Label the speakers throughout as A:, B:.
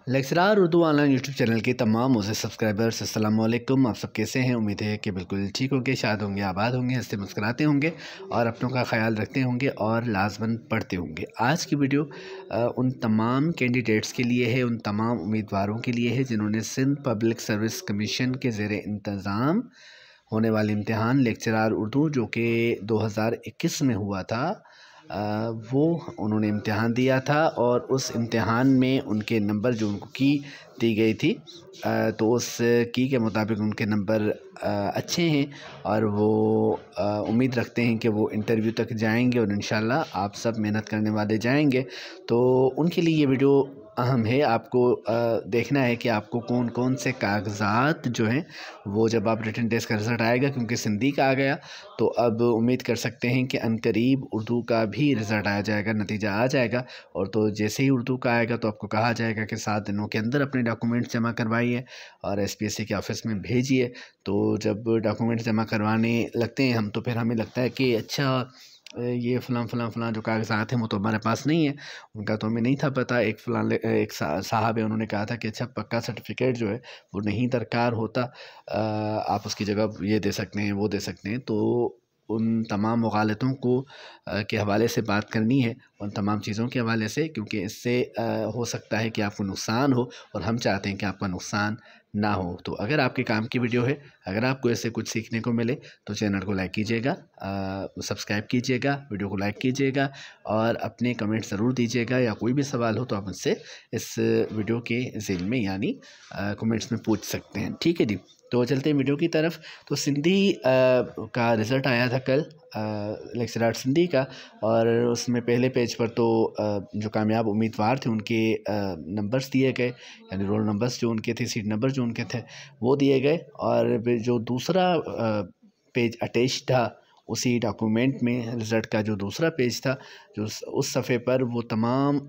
A: Lecturer Urdu online YouTube channel के तमाम मुझे सब्सक्राइबर्स अस्सलाम वालेकुम। आप सब कैसे हैं? उम्मीद है कि बिल्कुल ठीक होंगे, शाद होंगे, आबाद होंगे, हंसते मुस्कुराते होंगे और अपनों का ख्याल रखते होंगे और लाजमन पढ़ते होंगे। आज की वीडियो उन तमाम कैंडिडेट्स के लिए है, उन तमाम उम्मीदवारों के लिए है जिन्होंने सिंध पब्लिक सर्विस कमीशन के ज़ेर इंतज़ाम होने वाले इम्तिहान लेक्चरार उर्दू जो कि 2021 में हुआ था, वो उन्होंने इम्तिहान दिया था और उस इम्तिहान में उनके नंबर जो उनको की दी गई थी, तो उस की के मुताबिक उनके नंबर अच्छे हैं और वो उम्मीद रखते हैं कि वो इंटरव्यू तक जाएंगे और इंशाल्लाह आप सब मेहनत करने वाले जाएंगे। तो उनके लिए ये वीडियो अहम है। आपको देखना है कि आपको कौन कौन से कागज़ात जो हैं वो जब आप रिटन टेस्ट का रिज़ल्ट आएगा, क्योंकि सिंधी का आ गया तो अब उम्मीद कर सकते हैं कि अनकरीब उर्दू का भी रिज़ल्ट आ जाएगा, नतीजा आ जाएगा। और तो जैसे ही उर्दू का आएगा तो आपको कहा जाएगा कि 7 दिनों के अंदर अपने डॉक्यूमेंट्स जमा करवाइए और SPSC के ऑफिस में भेजिए। तो जब डॉक्यूमेंट्स जमा करवाने लगते हैं हम, तो फिर हमें लगता है कि अच्छा ये फ़लाँ जो कागज़ात हैं वो तो हमारे पास नहीं है, उनका तो हमें नहीं था पता। एक साहब है, उन्होंने कहा था कि अच्छा पक्का सर्टिफिकेट जो है वो नहीं दरकार होता, आप उसकी जगह ये दे सकते हैं, वो दे सकते हैं। तो उन तमाम मुग़ालतों को के हवाले से बात करनी है, उन तमाम चीज़ों के हवाले से, क्योंकि इससे हो सकता है कि आपको नुकसान हो और हम चाहते हैं कि आपका नुकसान ना हो। तो अगर आपके काम की वीडियो है, अगर आपको इससे कुछ सीखने को मिले तो चैनल को लाइक कीजिएगा, सब्सक्राइब कीजिएगा, वीडियो को लाइक कीजिएगा और अपने कमेंट ज़रूर दीजिएगा। या कोई भी सवाल हो तो आप मुझसे इस वीडियो के ज़ेल में यानी कमेंट्स में पूछ सकते हैं। ठीक है जी, तो चलते हैं वीडियो की तरफ। तो सिंधी का रिज़ल्ट आया था कल, लेक्चरार सिंधी का, और उसमें पहले पेज पर तो जो कामयाब उम्मीदवार थे उनके नंबर्स दिए गए, यानी रोल नंबर्स जो उनके थे, सीट नंबर जो उनके थे वो दिए गए। और फिर जो दूसरा पेज अटैच था उसी डॉक्यूमेंट में, रिज़ल्ट का जो दूसरा पेज था, जो उस सफ़े पर वो तमाम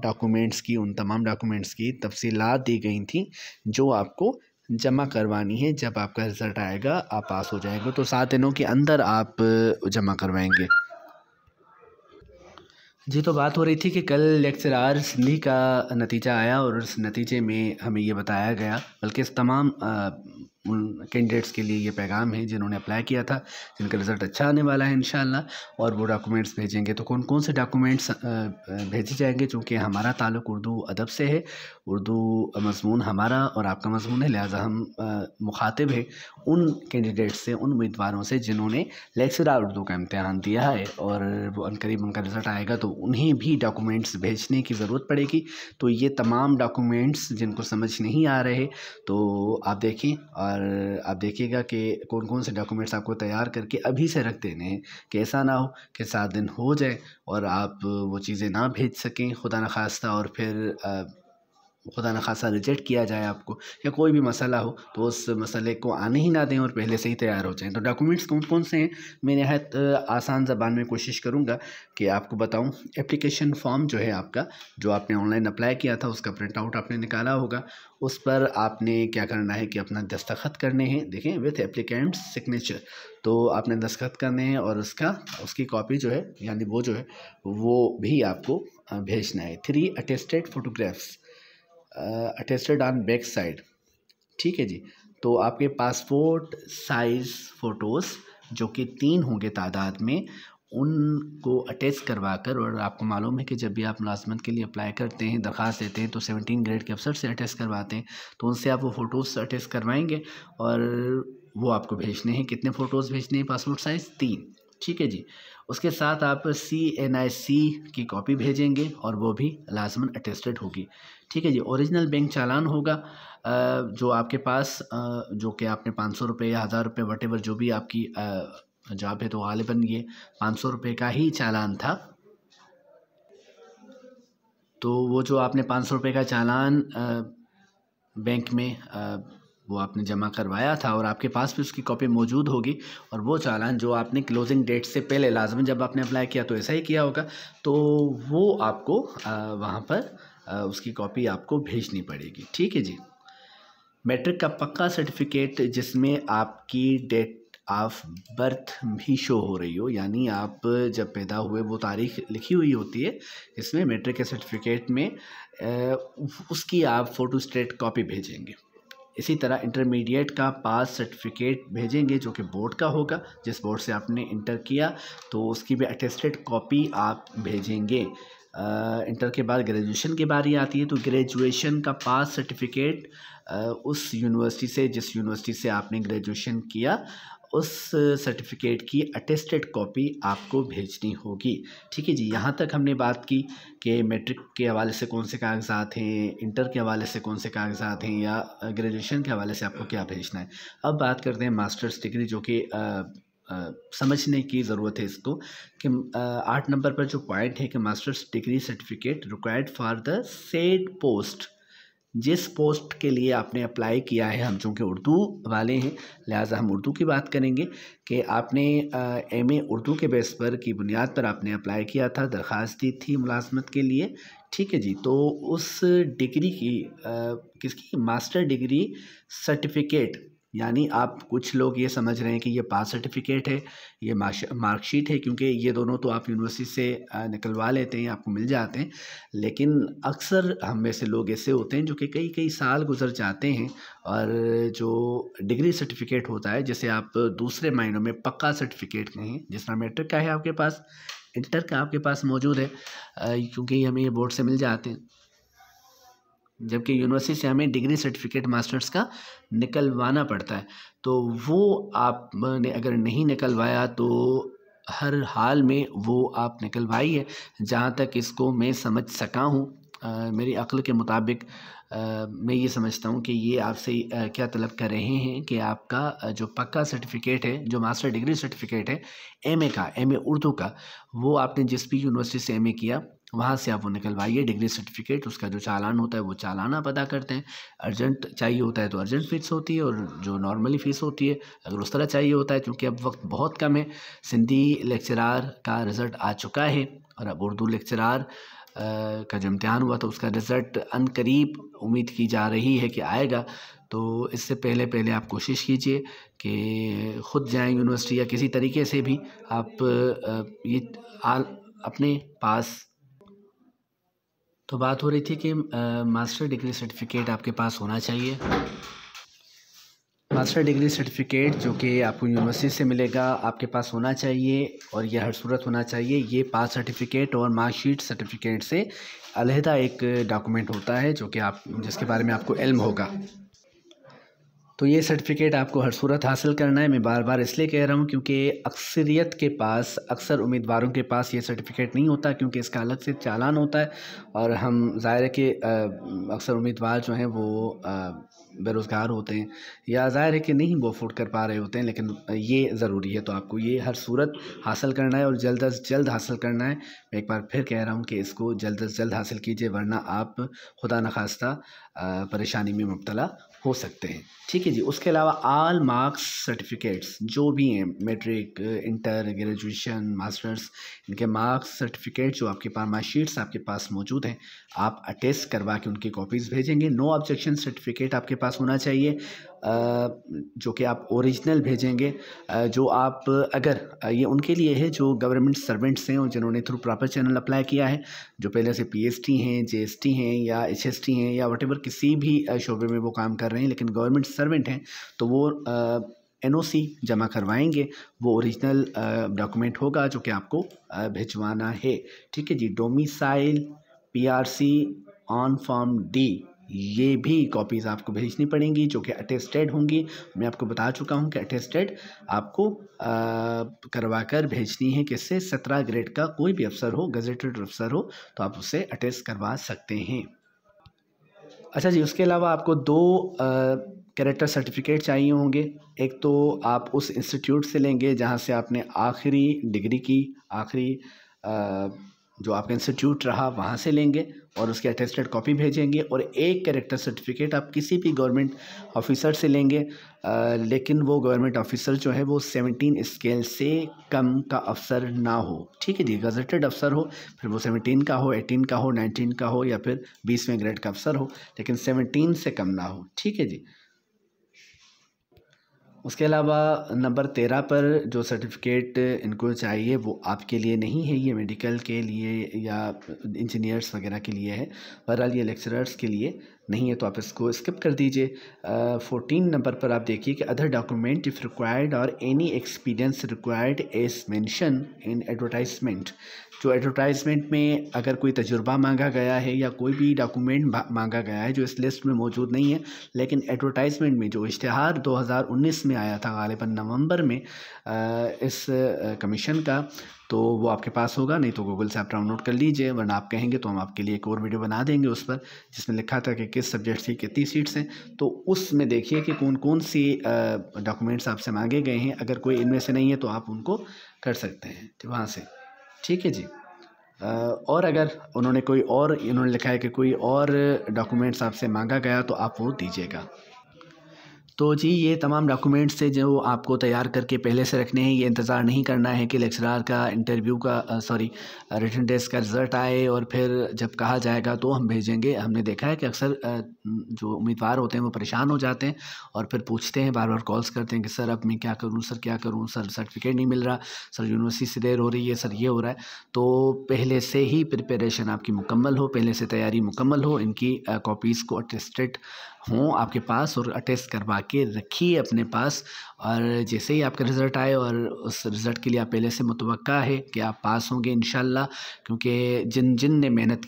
A: डॉक्यूमेंट्स की, उन तमाम डॉक्यूमेंट्स की तफसीलात दी गई थी जो आपको जमा करवानी है। जब आपका रिज़ल्ट आएगा आप पास हो जाएंगे तो 7 दिनों के अंदर आप जमा करवाएंगे। जी, तो बात हो रही थी कि कल लेक्चरार सिंधी का नतीजा आया और उस नतीजे में हमें ये बताया गया, बल्कि इस तमाम उन कैंडिडेट्स के लिए ये पैगाम है जिन्होंने अप्लाई किया था, जिनका रिज़ल्ट अच्छा आने वाला है इंशाल्लाह, और वो डॉक्यूमेंट्स भेजेंगे। तो कौन कौन से डॉक्यूमेंट्स भेजे जाएंगे? चूँकि हमारा ताल्लुक़ उर्दू अदब से है, उर्दू मज़मून हमारा और आपका मज़मून है, लिहाजा हम मुखातिब हैं उन कैंडिडेट्स से, उन उम्मीदवारों से जिन्होंने लेक्चरार उर्दू का इम्तिहान दिया है और वो अनकरीब उनका रिज़ल्ट आएगा तो उन्हें भी डॉक्यूमेंट्स भेजने की ज़रूरत पड़ेगी। तो ये तमाम डॉक्यूमेंट्स जिनको समझ नहीं आ रहे तो आप देखें और आप देखिएगा कि कौन कौन से डॉक्यूमेंट्स आपको तैयार करके अभी से रख देने हैं, कि ऐसा ना हो कि 7 दिन हो जाए और आप वो चीज़ें ना भेज सकें खुदा न खास्ता, और फिर खुदा न खासा रिजेक्ट किया जाए आपको, या कोई भी मसला हो तो उस मसले को आने ही ना दें और पहले से ही तैयार हो जाएं। तो डॉक्यूमेंट्स कौन कौन से हैं, मैं नहायत आसान ज़बान में कोशिश करूँगा कि आपको बताऊँ। एप्लीकेशन फॉर्म जो है आपका, जो आपने ऑनलाइन अप्लाई किया था, उसका प्रिंट आउट आपने निकाला होगा। उस पर आपने क्या करना है कि अपना दस्तखत करने हैं, देखें विथ एप्लीकेंट सिग्नेचर, तो आपने दस्तखत करने हैं और उसकी कॉपी जो है, यानी वो जो है वो भी आपको भेजना है। 3 attested photographs attested on back side. ठीक है जी, तो आपके पासपोर्ट साइज़ फ़ोटोज़ जो कि 3 होंगे तादाद में, उनको अटैच करवा कर, और आपको मालूम है कि जब भी आप मुलाजमत के लिए अप्लाई करते हैं, दरख्वास्त देते हैं, तो 17 ग्रेड के अफसर से अटैच करवाते हैं, तो उनसे आप वो फ़ोटोज़ अटैच करवाएंगे और वो आपको भेजने हैं। कितने फ़ोटोज़ भेजने हैं? Passport size 3। ठीक है जी, उसके साथ आप CNIC की कॉपी भेजेंगे और वो भी लाजमन अटेस्टेड होगी। ठीक है जी, ओरिजिनल बैंक चालान होगा जो आपके पास, जो कि आपने 500 रुपये या 1000 रुपये वटेवर जो भी आपकी जॉब है, तो गालिबन ये 500 रुपये का ही चालान था। तो वो जो आपने 500 रुपये का चालान बैंक में वो आपने जमा करवाया था और आपके पास भी उसकी कॉपी मौजूद होगी, और वो चालान जो आपने क्लोजिंग डेट से पहले, लाजमन जब आपने अप्लाई किया तो ऐसा ही किया होगा, तो वो आपको वहाँ पर उसकी कॉपी आपको भेजनी पड़ेगी। ठीक है जी, मैट्रिक का पक्का सर्टिफिकेट जिसमें आपकी डेट ऑफ बर्थ भी शो हो रही हो, यानी आप जब पैदा हुए वो तारीख लिखी हुई होती है इसमें मैट्रिक के सर्टिफिकेट में, उसकी आप फ़ोटो स्टेट कॉपी भेजेंगे। इसी तरह इंटरमीडिएट का पास सर्टिफिकेट भेजेंगे जो कि बोर्ड का होगा, जिस बोर्ड से आपने इंटर किया तो उसकी भी अटेस्टेड कॉपी आप भेजेंगे। इंटर के बाद ग्रेजुएशन की बारी आती है तो ग्रेजुएशन का पास सर्टिफिकेट उस यूनिवर्सिटी से, जिस यूनिवर्सिटी से आपने ग्रेजुएशन किया, उस सर्टिफिकेट की अटेस्टेड कॉपी आपको भेजनी होगी। ठीक है जी, यहाँ तक हमने बात की कि मैट्रिक के हवाले से कौन से कागज़ात हैं, इंटर के हवाले से कौन से कागज़ात हैं, या ग्रेजुएशन के हवाले से आपको क्या भेजना है। अब बात करते हैं मास्टर्स डिग्री, जो कि समझने की ज़रूरत है इसको कि 8 नंबर पर जो पॉइंट है कि masters degree certificate required for the said post, जिस पोस्ट के लिए आपने अप्लाई किया है, हम चूँकि उर्दू वाले हैं लिहाजा हम उर्दू की बात करेंगे कि आपने एमए उर्दू के बेस पर की बुनियाद पर आपने अप्लाई किया था, दरख्वास्त दी थी मुलाजमत के लिए। ठीक है जी, तो उस डिग्री की किसकी मास्टर डिग्री सर्टिफिकेट, यानी आप कुछ लोग ये समझ रहे हैं कि ये पास सर्टिफिकेट है, ये मार्कशीट है, क्योंकि ये दोनों तो आप यूनिवर्सिटी से निकलवा लेते हैं, आपको मिल जाते हैं। लेकिन अक्सर हम में से लोग ऐसे होते हैं जो कि कई कई साल गुजर जाते हैं और जो डिग्री सर्टिफिकेट होता है, जैसे आप दूसरे मायनों में पक्का सर्टिफिकेट कहें, जिस तरह मैट्रिक का है आपके पास, इंटर का आपके पास मौजूद है, क्योंकि हमें ये बोर्ड से मिल जाते हैं, जबकि यूनिवर्सिटी से हमें डिग्री सर्टिफिकेट मास्टर्स का निकलवाना पड़ता है। तो वो आपने अगर नहीं निकलवाया तो हर हाल में वो आप निकलवाइए। जहाँ तक इसको मैं समझ सका हूँ, मेरी अक्ल के मुताबिक मैं ये समझता हूँ कि ये आपसे क्या तलब कर रहे हैं कि आपका जो पक्का सर्टिफिकेट है, जो मास्टर डिग्री सर्टिफिकेट है एमए का, एमए उर्दू का, वो आपने जिस भी यूनिवर्सिटी से एमए किया वहाँ से आप वो निकलवाइए डिग्री सर्टिफिकेट। उसका जो चालान होता है वो चालान आप अदा करते हैं। अर्जेंट चाहिए होता है तो अर्जेंट फ़ीस होती है, और जो नॉर्मली फ़ीस होती है अगर उस तरह चाहिए होता है, क्योंकि अब वक्त बहुत कम है। सिंधी लेक्चरार का रिज़ल्ट आ चुका है और अब उर्दू लेक्चरार का जो इम्तिहान हुआ था उसका रिज़ल्ट अनकरीब उम्मीद की जा रही है कि आएगा। तो इससे पहले पहले आप कोशिश कीजिए कि ख़ुद जाएँ यूनिवर्सिटी या किसी तरीके से भी आप ये अपने पास। तो बात हो रही थी कि मास्टर डिग्री सर्टिफिकेट आपके पास होना चाहिए। मास्टर डिग्री सर्टिफिकेट जो कि आपको यूनिवर्सिटी से मिलेगा आपके पास होना चाहिए, और यह हर सूरत होना चाहिए। ये पास सर्टिफिकेट और मार्कशीट सर्टिफिकेट से अलहदा एक डॉक्यूमेंट होता है जो कि आप, जिसके बारे में आपको इल्म होगा। तो ये सर्टिफिकेट आपको हर सूरत हासिल करना है। मैं बार बार इसलिए कह रहा हूँ क्योंकि अक्सरियत के पास, अक्सर उम्मीदवारों के पास ये सर्टिफिकेट नहीं होता, क्योंकि इसका अलग से चालान होता है। और हम ज़ाहिर है कि अक्सर उम्मीदवार जो हैं वो बेरोज़गार होते हैं, या ज़ाहिर है कि नहीं वो अफोर्ड कर पा रहे होते हैं, लेकिन ये ज़रूरी है। तो आपको ये हर सूरत हासिल करना है और जल्द अज़ जल्द हासिल करना है। मैं एक बार फिर कह रहा हूँ कि इसको जल्द अज़ जल्द हासिल कीजिए, वरना आप खुदा न खास्ता परेशानी में मुब्तला हो सकते हैं। ठीक है जी। उसके अलावा ऑल मार्क्स सर्टिफिकेट्स जो भी हैं, मैट्रिक, इंटर, ग्रेजुएशन, मास्टर्स, इनके मार्क्स सर्टिफिकेट जो आपके पास, मार्कशीट्स आपके पास मौजूद हैं, आप अटेस्ट करवा के उनकी कॉपीज़ भेजेंगे। नो ऑब्जेक्शन सर्टिफिकेट आपके पास होना चाहिए, जो कि आप ओरिजिनल भेजेंगे। जो आप अगर ये उनके लिए है जो गवर्नमेंट सर्वेंट्स हैं और जिन्होंने थ्रू प्रॉपर चैनल अप्लाई किया है, जो पहले से पीएचडी हैं, जेएसटी हैं या एचएसटी हैं या व्हाटएवर किसी भी शोबे में वो काम कर रहे हैं लेकिन गवर्नमेंट सर्वेंट हैं, तो वो एनओसी जमा करवाएंगे। वो ओरिजिनल डॉक्यूमेंट होगा जो कि आपको भिजवाना है। ठीक है जी। Domicile, PRC on form D, ये भी कॉपीज़ आपको भेजनी पड़ेंगी जो कि अटेस्टेड होंगी। मैं आपको बता चुका हूँ कि अटेस्टेड आपको करवा कर भेजनी है। किससे? 17 ग्रेड का कोई भी अफसर हो, गजेटेड अफसर हो, तो आप उससे अटेस्ट करवा सकते हैं। अच्छा जी, उसके अलावा आपको 2 कैरेक्टर सर्टिफिकेट चाहिए होंगे। एक तो आप उस इंस्टीट्यूट से लेंगे जहाँ से आपने आखिरी डिग्री की, आखिरी जो आपका इंस्टीट्यूट रहा वहाँ से लेंगे और उसकी अटेस्टेड कॉपी भेजेंगे। और एक कैरेक्टर सर्टिफिकेट आप किसी भी गवर्नमेंट ऑफिसर से लेंगे, लेकिन वो गवर्नमेंट ऑफिसर जो है वो 17 स्केल से कम का अफसर ना हो। ठीक है जी। गजेटेड अफसर हो, फिर वो 17 का हो, 18 का हो, 19 का हो, या फिर 20वें ग्रेड का अफसर हो, लेकिन 17 से कम ना हो। ठीक है जी। उसके अलावा नंबर 13 पर जो सर्टिफिकेट इनको चाहिए वो आपके लिए नहीं है, ये मेडिकल के लिए या इंजीनियर्स वगैरह के लिए है। बहरहाल ये लेक्चरर्स के लिए नहीं है, तो आप इसको स्किप कर दीजिए। 14 नंबर पर आप देखिए कि अदर डॉक्यूमेंट इफ़ रिक्वायर्ड और any experience required as mention in advertisement. जो एडवर्टाइजमेंट में अगर कोई तजुर्बा मांगा गया है या कोई भी डॉक्यूमेंट मांगा गया है जो इस लिस्ट में मौजूद नहीं है, लेकिन एडवर्टाइजमेंट में जो इश्तिहार 2019 में आया था गालिबन नवंबर में इस कमीशन का, तो वो आपके पास होगा। नहीं तो गूगल से आप डाउनलोड कर लीजिए, वरना आप कहेंगे तो हम आपके लिए एक और वीडियो बना देंगे उस पर, जिसमें लिखा था कि किस सब्जेक्ट से कितनी सीट्स हैं। तो उसमें देखिए कि कौन कौन सी डॉक्यूमेंट्स आपसे मांगे गए हैं। अगर कोई इनमें से नहीं है तो आप उनको कर सकते हैं तो वहाँ से, ठीक है जी। और अगर उन्होंने कोई और इन्होंने लिखा है कि कोई और डॉक्यूमेंट्स आपसे मांगा गया तो आप वो दीजिएगा। तो जी ये तमाम डॉक्यूमेंट्स थे जो आपको तैयार करके पहले से रखने हैं। ये इंतज़ार नहीं करना है कि लेक्चरार का इंटरव्यू का रिटन टेस्ट का रिज़ल्ट आए और फिर जब कहा जाएगा तो हम भेजेंगे। हमने देखा है कि अक्सर जो उम्मीदवार होते हैं वो परेशान हो जाते हैं और फिर पूछते हैं, बार बार कॉल्स करते हैं कि सर अब मैं क्या करूँ, सर क्या करूँ, सर सर्टिफिकेट नहीं मिल रहा, सर यूनिवर्सिटी से देर हो रही है, सर ये हो रहा है। तो पहले से ही प्रिपरेशन आपकी मुकम्मल हो, पहले से तैयारी मुकम्मल हो, इनकी कॉपीज़ को अटेस्टेड हों आपके पास और अटेस्ट करवा के रखिए अपने पास। और जैसे ही आपका रिज़ल्ट आए और उस रिज़ल्ट के लिए आप पहले से मुतवक्का है कि आप पास होंगे इंशाल्लाह, क्योंकि जिन्होंने मेहनत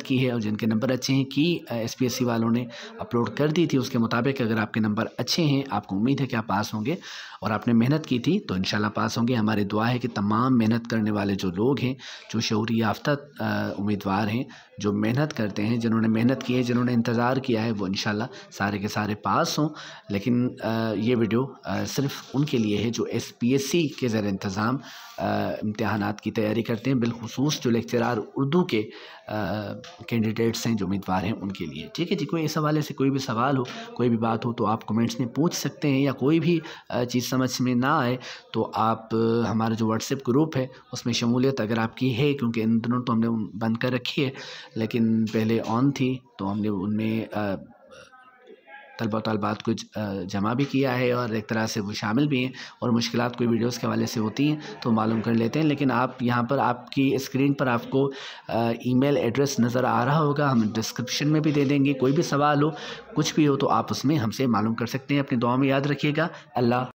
A: की है और जिनके नंबर अच्छे हैं कि SPSC वालों ने अपलोड कर दी थी उसके मुताबिक अगर आपके नंबर अच्छे हैं, आपको उम्मीद है कि आप पास होंगे और आपने मेहनत की थी तो इंशाल्लाह पास होंगे। हमारी दुआ है कि तमाम मेहनत करने वाले जो लोग हैं, जो शऊरी याफ्ता उम्मीदवार हैं, जो मेहनत करते हैं, जिन्होंने मेहनत की है, जिन्होंने इंतज़ार किया है, वो इंशाल्लाह सारे के सारे पास हों। लेकिन ये वीडियो सिर्फ उनके लिए है जो SPSC के ज़र इंतज़ाम इम्तहानात की तैयारी करते हैं, बिलखुसूस जो लेक्चरार उर्दू के कैंडिडेट्स हैं, जो उम्मीदवार हैं, उनके लिए। ठीक है जी। कोई इस हवाले से कोई भी सवाल हो, कोई भी बात हो तो आप कमेंट्स में पूछ सकते हैं, या कोई भी चीज़ समझ में ना आए तो आप हमारा जो व्हाट्सएप ग्रुप है उसमें शमूलियत अगर आपकी है, क्योंकि इन दिनों तो हमने बंद कर रखी है लेकिन पहले ऑन थी, तो हमने उनमें तलबा तलबात को जमा भी किया है और एक तरह से वो शामिल भी हैं, और मुश्किलात कोई वीडियोस के हवाले से होती हैं तो मालूम कर लेते हैं। लेकिन आप यहाँ पर आपकी स्क्रीन पर आपको ईमेल एड्रेस नज़र आ रहा होगा, हम डिस्क्रिप्शन में भी दे देंगे। कोई भी सवाल हो, कुछ भी हो तो आप उसमें हमसे मालूम कर सकते हैं। अपनी दुआ में याद रखिएगा। अल्लाह